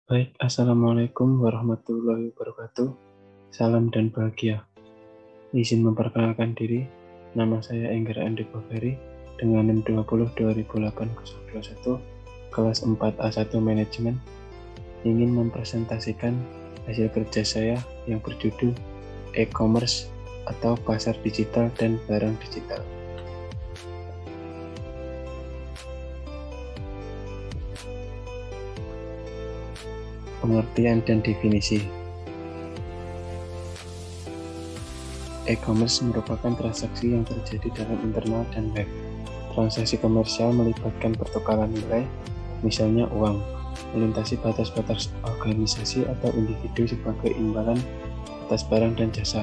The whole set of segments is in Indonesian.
Baik, Assalamualaikum warahmatullahi wabarakatuh. Salam dan bahagia. Izin memperkenalkan diri, nama saya Enggar Andiko Ferry dengan NIM 20208021 kelas 4A1 Manajemen ingin mempresentasikan hasil kerja saya yang berjudul e-commerce atau pasar digital dan barang digital. Pengertian dan definisi. E-commerce merupakan transaksi yang terjadi dalam internal dan web. Transaksi komersial melibatkan pertukaran nilai, misalnya uang, melintasi batas-batas organisasi atau individu sebagai imbalan atas barang dan jasa.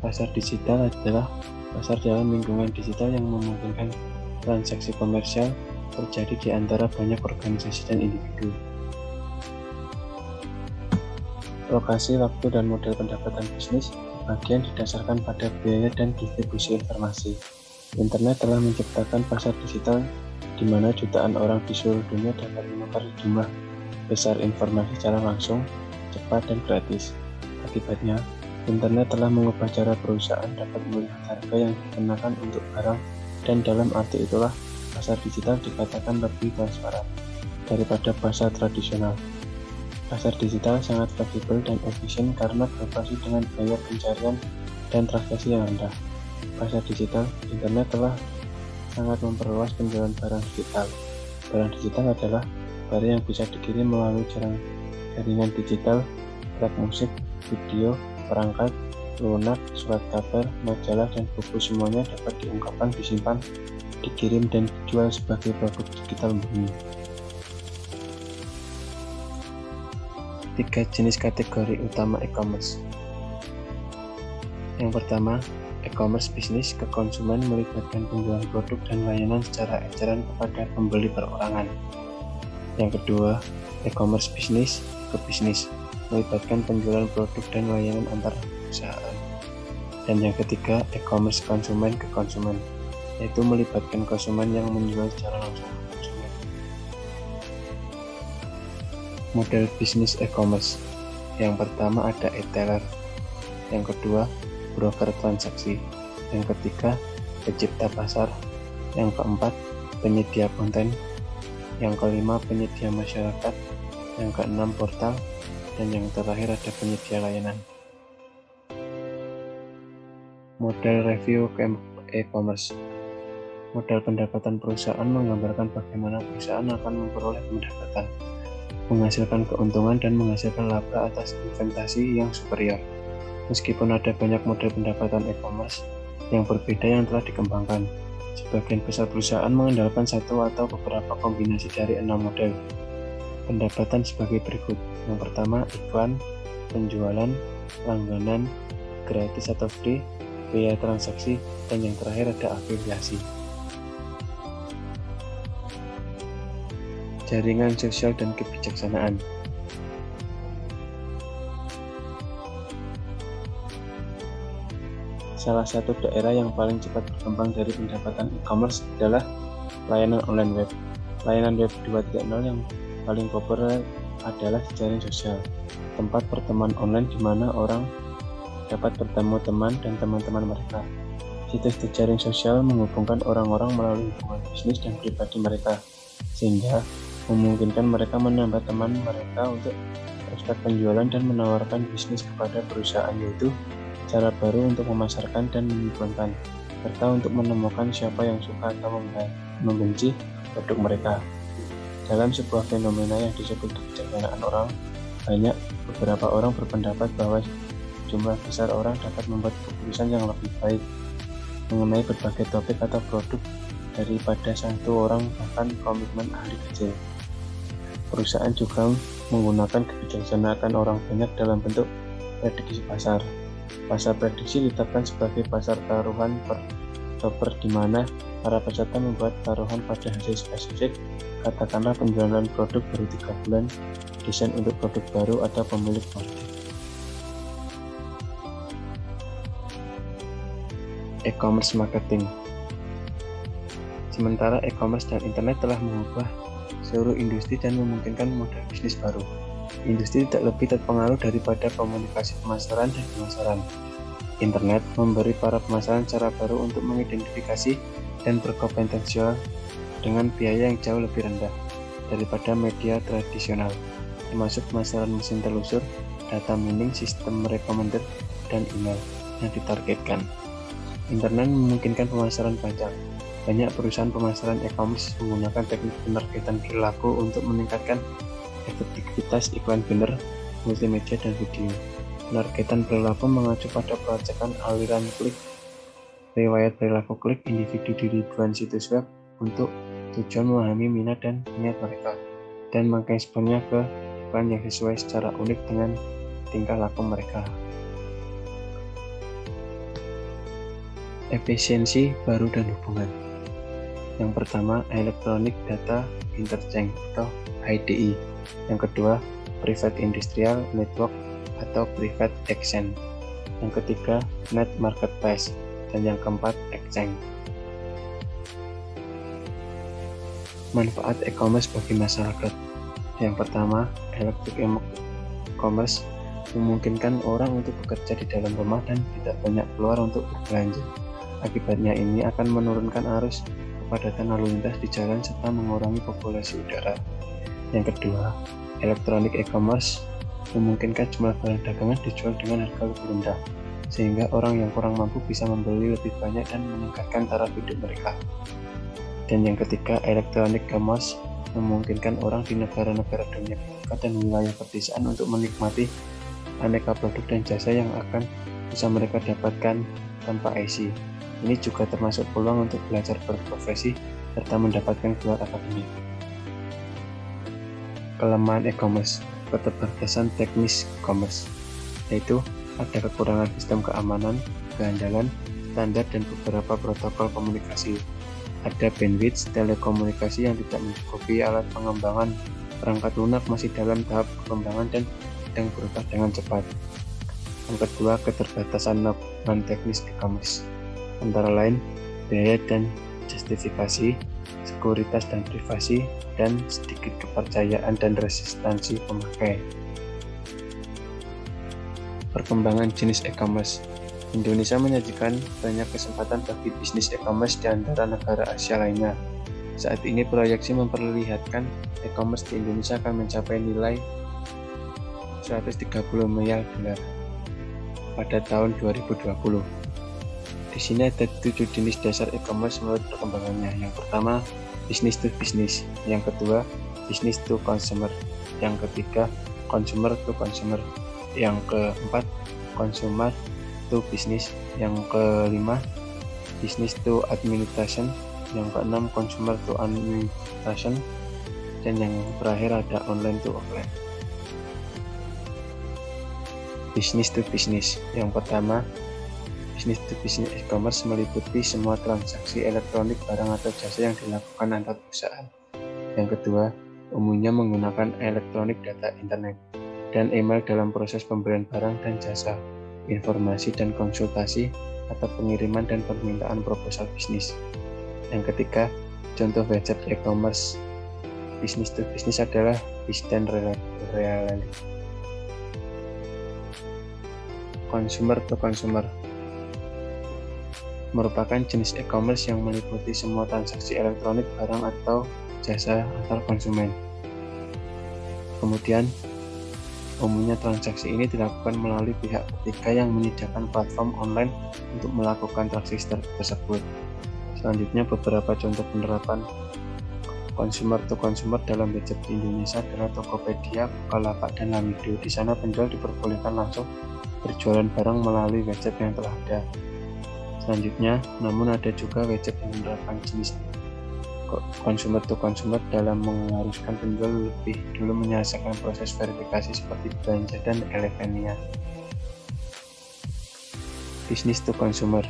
Pasar digital adalah pasar dalam lingkungan digital yang memungkinkan transaksi komersial terjadi di antara banyak organisasi dan individu. Lokasi, waktu, dan model pendapatan bisnis sebagian didasarkan pada biaya dan distribusi informasi. Internet telah menciptakan pasar digital di mana jutaan orang di seluruh dunia dapat menukar jumlah besar informasi secara langsung, cepat, dan gratis. Akibatnya, internet telah mengubah cara perusahaan dapat melihat harga yang dikenakan untuk barang, dan dalam arti itulah pasar digital dikatakan lebih transparan daripada pasar tradisional. Pasar digital sangat fleksibel dan efisien karena beroperasi dengan biaya pencarian dan transaksi yang rendah. Pasar digital, internet telah sangat memperluas penjualan barang digital. Barang digital adalah barang yang bisa dikirim melalui jaringan digital, track musik, video, perangkat, lunak, surat kabar, majalah, dan buku. Semuanya dapat diungkapkan, disimpan, dikirim, dan dijual sebagai produk digital murni. 3 jenis kategori utama e-commerce. Yang pertama, e-commerce bisnis ke konsumen melibatkan penjualan produk dan layanan secara eceran kepada pembeli perorangan. Yang kedua, e-commerce bisnis ke bisnis melibatkan penjualan produk dan layanan antar perusahaan. Dan yang ketiga, e-commerce konsumen ke konsumen, yaitu melibatkan konsumen yang menjual secara langsung ke konsumen. Model bisnis e-commerce. Yang pertama ada e-tailer, yang kedua broker transaksi, yang ketiga pencipta pasar, yang keempat penyedia konten, yang kelima penyedia masyarakat, yang keenam portal, dan yang terakhir ada penyedia layanan. Model review e-commerce. Model pendapatan perusahaan menggambarkan bagaimana perusahaan akan memperoleh pendapatan, menghasilkan keuntungan, dan menghasilkan laba atas investasi yang superior. Meskipun ada banyak model pendapatan e-commerce yang berbeda yang telah dikembangkan, sebagian besar perusahaan mengandalkan satu atau beberapa kombinasi dari 6 model pendapatan sebagai berikut. Yang pertama, iklan, penjualan, langganan, gratis atau free, biaya transaksi, dan yang terakhir ada afiliasi. Jaringan sosial dan kebijaksanaan. Salah satu daerah yang paling cepat berkembang dari pendapatan e-commerce adalah layanan online web. Layanan web 2.0 yang paling populer adalah jejaring sosial, tempat pertemuan online di mana orang dapat bertemu teman dan teman-teman mereka. Situs jejaring sosial menghubungkan orang-orang melalui hubungan bisnis dan pribadi mereka, sehingga memungkinkan mereka menambah teman mereka untuk prospek penjualan dan menawarkan bisnis kepada perusahaan, yaitu cara baru untuk memasarkan dan menghubungkan, serta untuk menemukan siapa yang suka atau membenci produk mereka. Dalam sebuah fenomena yang disebut kebijaksanaan orang, beberapa orang berpendapat bahwa jumlah besar orang dapat membuat keputusan yang lebih baik mengenai berbagai topik atau produk daripada satu orang, bahkan komitmen ahli kecil. Perusahaan juga menggunakan kebijaksanaan orang banyak dalam bentuk prediksi pasar. Pasar prediksi ditetapkan sebagai pasar taruhan per di mana para peserta membuat taruhan pada hasil spesifik, katakanlah penjualan produk baru 3 bulan, desain untuk produk baru, atau pemilik market. E-commerce marketing. Sementara e-commerce dan internet telah mengubah seluruh industri dan memungkinkan model bisnis baru. Industri tidak lebih terpengaruh daripada komunikasi pemasaran dan pemasaran. Internet memberi para pemasaran cara baru untuk mengidentifikasi dan berkompetensial dengan biaya yang jauh lebih rendah daripada media tradisional, termasuk pemasaran mesin telusur, data mining, sistem recommender, dan email yang ditargetkan. Internet memungkinkan pemasaran panjang. Banyak perusahaan pemasaran e-commerce menggunakan teknik penargetan perilaku untuk meningkatkan efektivitas iklan banner, multimedia, dan video. Penargetan perilaku mengacu pada pelacakan aliran klik, riwayat perilaku klik individu di ribuan situs web untuk tujuan memahami minat dan niat mereka, dan mengeksponnya ke iklan yang sesuai secara unik dengan tingkah laku mereka. Efisiensi baru dan hubungan. Yang pertama, Electronic Data Interchange atau IDI. Yang kedua, Private Industrial Network atau Private Exchange. Yang ketiga, Net Marketplace. Dan yang keempat, Exchange. Manfaat e-commerce bagi masyarakat. Yang pertama, electronic e-commerce memungkinkan orang untuk bekerja di dalam rumah dan tidak banyak keluar untuk berbelanja. Akibatnya ini akan menurunkan arus kepadatan lalu lintas di jalan serta mengurangi populasi udara. Yang kedua, electronic e-commerce memungkinkan jumlah barang dagangan dijual dengan harga lebih rendah, sehingga orang yang kurang mampu bisa membeli lebih banyak dan meningkatkan taraf hidup mereka. Dan yang ketiga, electronic commerce memungkinkan orang di negara-negara dunia dan wilayah pedesaan untuk menikmati aneka produk dan jasa yang akan bisa mereka dapatkan tanpa IC. Ini juga termasuk peluang untuk belajar berprofesi serta mendapatkan gelar akademik. Kelemahan e-commerce, keterbatasan teknis e-commerce, yaitu ada kekurangan sistem keamanan, keandalan, standar, dan beberapa protokol komunikasi. Ada bandwidth telekomunikasi yang tidak mencukupi, alat pengembangan perangkat lunak masih dalam tahap pengembangan dan sedang berubah dengan cepat. Yang kedua, keterbatasan non-teknis e-commerce, antara lain biaya dan justifikasi, sekuritas dan privasi, dan sedikit kepercayaan dan resistansi pemakai. Perkembangan jenis e-commerce. Indonesia menyajikan banyak kesempatan bagi bisnis e-commerce di antara negara Asia lainnya. Saat ini proyeksi memperlihatkan e-commerce di Indonesia akan mencapai nilai 130 miliar dolar pada tahun 2020. Di sini ada 7 jenis dasar e-commerce menurut perkembangannya. Yang pertama, business to business. Yang kedua, business to consumer. Yang ketiga, consumer to consumer. Yang keempat, consumer to business. Yang kelima, business to administration. Yang keenam, consumer to administration. Dan yang terakhir ada online to offline. Business to business. Yang pertama, business to business e-commerce meliputi semua transaksi elektronik barang atau jasa yang dilakukan antar perusahaan. Yang kedua, umumnya menggunakan elektronik data internet dan email dalam proses pembelian barang dan jasa, informasi dan konsultasi, atau pengiriman dan permintaan proposal bisnis. Yang ketiga, contoh website e-commerce business to business adalah Business Reality. Consumer to consumer merupakan jenis e-commerce yang meliputi semua transaksi elektronik barang atau jasa antar konsumen. Kemudian, umumnya transaksi ini dilakukan melalui pihak ketiga yang menyediakan platform online untuk melakukan transaksi tersebut. Selanjutnya, beberapa contoh penerapan consumer to consumer dalam website di Indonesia adalah Tokopedia, Bukalapak, dan Lamido. Di sana penjual diperbolehkan langsung berjualan barang melalui website yang telah ada. Selanjutnya, namun ada juga website yang menerapkan jenis consumer to consumer dalam mengharuskan penjual lebih dulu menyelesaikan proses verifikasi seperti belanja dan elevenia. Business to consumer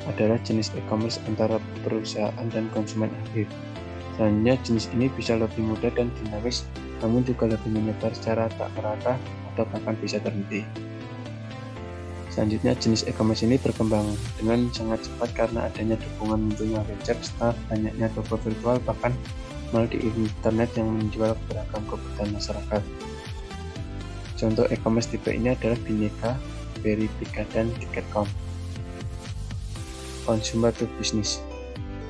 adalah jenis e-commerce antara perusahaan dan konsumen akhir. Selanjutnya, jenis ini bisa lebih mudah dan dinamis, namun juga lebih menyebar secara tak merata atau bahkan bisa terhenti. Selanjutnya, jenis e-commerce ini berkembang dengan sangat cepat karena adanya dukungan munculnya website serta banyaknya toko virtual bahkan melalui internet yang menjual beragam kebutuhan masyarakat. Contoh e-commerce tipe ini adalah Bineka, Verifika, dan Tiket.com. Consumer to business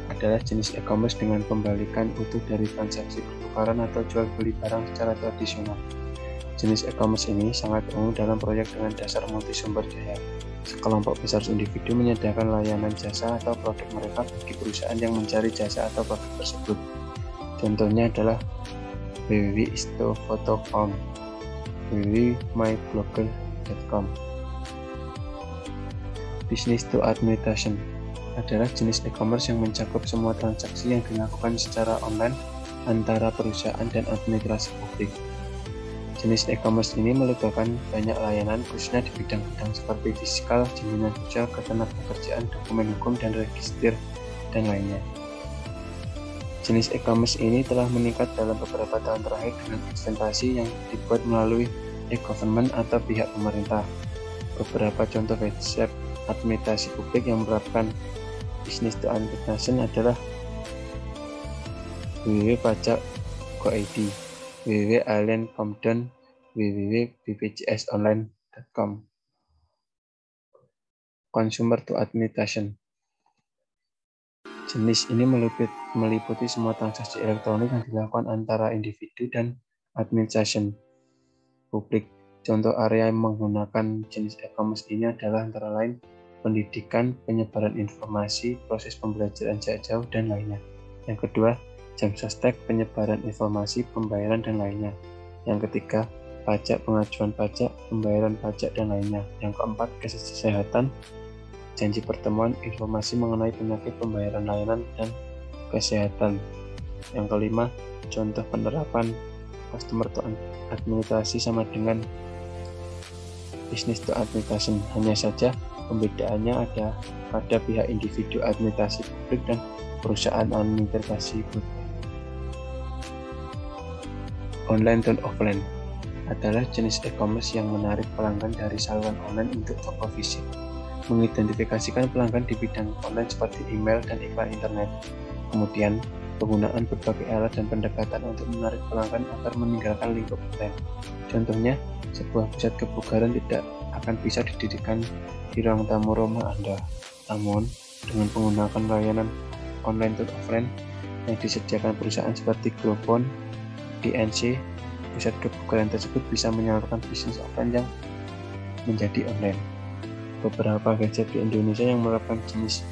adalah jenis e-commerce dengan pembalikan utuh dari transaksi pertukaran atau jual beli barang secara tradisional. Jenis e-commerce ini sangat umum dalam proyek dengan dasar multi sumber daya. Sekelompok besar individu menyediakan layanan jasa atau produk mereka bagi perusahaan yang mencari jasa atau produk tersebut. Contohnya adalah www.istofoto.com, www.myblogger.com. Business to administration adalah jenis e-commerce yang mencakup semua transaksi yang dilakukan secara online antara perusahaan dan administrasi publik. Jenis e-commerce ini melibatkan banyak layanan khususnya di bidang-bidang seperti fiskal, jaminan sosial, ketenagakerjaan, dokumen hukum, dan register, dan lainnya. Jenis e-commerce ini telah meningkat dalam beberapa tahun terakhir dengan ekstensi yang dibuat melalui e-government atau pihak pemerintah. Beberapa contoh website administrasi publik yang menerapkan business to administration adalah www.pajak.go.id, www.alien.com, www.bpjsonline.com. Consumer to administration. Jenis ini meliputi semua transaksi elektronik yang dilakukan antara individu dan administrasi publik. Contoh area yang menggunakan jenis e-commerce ini adalah antara lain pendidikan, penyebaran informasi, proses pembelajaran jarak jauh, dan lainnya. Yang kedua, jam sostek, penyebaran informasi, pembayaran, dan lainnya. Yang ketiga, pajak, pengajuan pajak, pembayaran pajak, dan lainnya. Yang keempat, kesehatan, janji pertemuan, informasi mengenai penyakit, pembayaran layanan, dan kesehatan. Yang kelima, contoh penerapan customer to administrasi sama dengan business to administration. Hanya saja pembedaannya ada pada pihak individu administrasi publik dan perusahaan administrasi publik. Online dan offline adalah jenis e-commerce yang menarik pelanggan dari saluran online untuk toko fisik, mengidentifikasikan pelanggan di bidang online seperti email dan iklan internet. Kemudian, penggunaan berbagai alat dan pendekatan untuk menarik pelanggan agar meninggalkan lingkup online. Contohnya, sebuah pusat kebugaran tidak akan bisa didirikan di ruang tamu rumah Anda. Namun, dengan menggunakan layanan online dan offline yang disediakan perusahaan seperti Globon, INC, pusat kebugaran tersebut bisa menyalurkan bisnis offline yang menjadi online. Beberapa gadget di Indonesia yang menerapkan jenis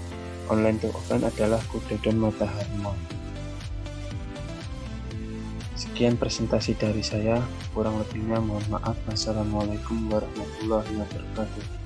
online to offline adalah Kuda dan Matahari Mall. Sekian presentasi dari saya, kurang lebihnya mohon maaf. Wassalamualaikum warahmatullahi wabarakatuh.